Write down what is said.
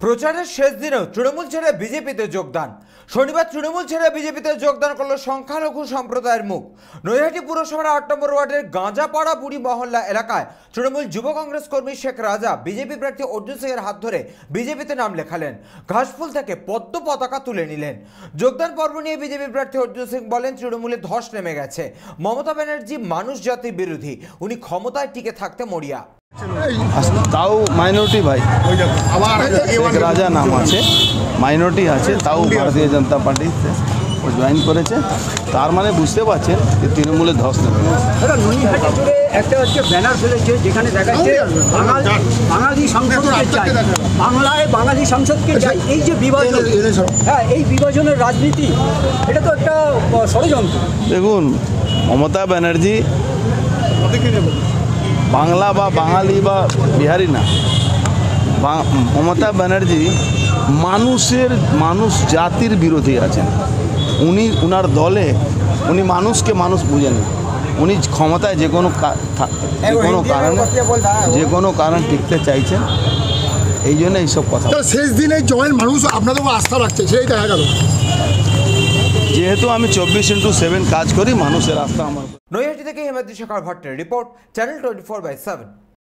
প্রচারের শেষ দিনেও তৃণমূল ছেড়ে বিজেপিতে যোগদান। শনিবার তৃণমূল ছেড়ে বিজেপিতে যোগদান করলো সংখ্যালঘু সম্প্রদায়ের মুখ। নৈহাটি পুরসভার ৮ নম্বর ওয়ার্ডের গাঁজাপাড়া বুড়ি মহল্লা এলাকায় তৃণমূল যুব কংগ্রেস কর্মী শেখ রাজা বিজেপি প্রার্থী অর্জুন সিংয়ের হাত ধরে বিজেপিতে নাম লেখালেন। ঘাসফুল থেকে পদ্ম পতাকা তুলে নিলেন। যোগদান পর্ব নিয়ে বিজেপি প্রার্থী অর্জুন সিং বলেন, তৃণমূলে ধস নেমে গেছে। মমতা ব্যানার্জি মানুষ জাতির বিরোধী, উনি ক্ষমতায় টিকে থাকতে মরিয়া। তাও মাইনরিটি ভাই, শেখ রাজা নাম আছে, মাইনরিটি আছে, তাও ভারতীয় জনতা পার্টিতে জয়েন করেছে। তার মানে বুঝতে পারছেন যে তৃণমূলে ধস নেমে গেছে। একটা হচ্ছে ব্যানার ফেলেছে যেখানে দেখাচ্ছে বাঙালি সংসদকে চাই, বাংলায় বাঙালি সংসদকে চাই। এই যে বিভাজন, হ্যাঁ, এই বিভাজনের রাজনীতি, এটা তো একটা ষড়যন্ত্র। দেখুন, মমতা ব্যানার্জি বাংলা বা বাঙালি বা বিহারি না, মমতা ব্যানার্জি মানুষ জাতির বিরোধী আছেন। উনার দলে উনি মানুষকে মানুষ বুঝেন। উনি ক্ষমতায় যে কোনো কারণ টিকতে চাইছেন, এই জন্য এইসব কথা। শেষ দিনে জয়েন মানুষ আপনাদের আস্থা রাখছে, সেই দেখা গেল। যেহেতু আমি 24/7 কাজ করি, মানুষের আস্থা আমার। নৈহাটি থেকে হেমাদ্রি শেখর ভট্টের রিপোর্ট, চ্যানেল 24/7।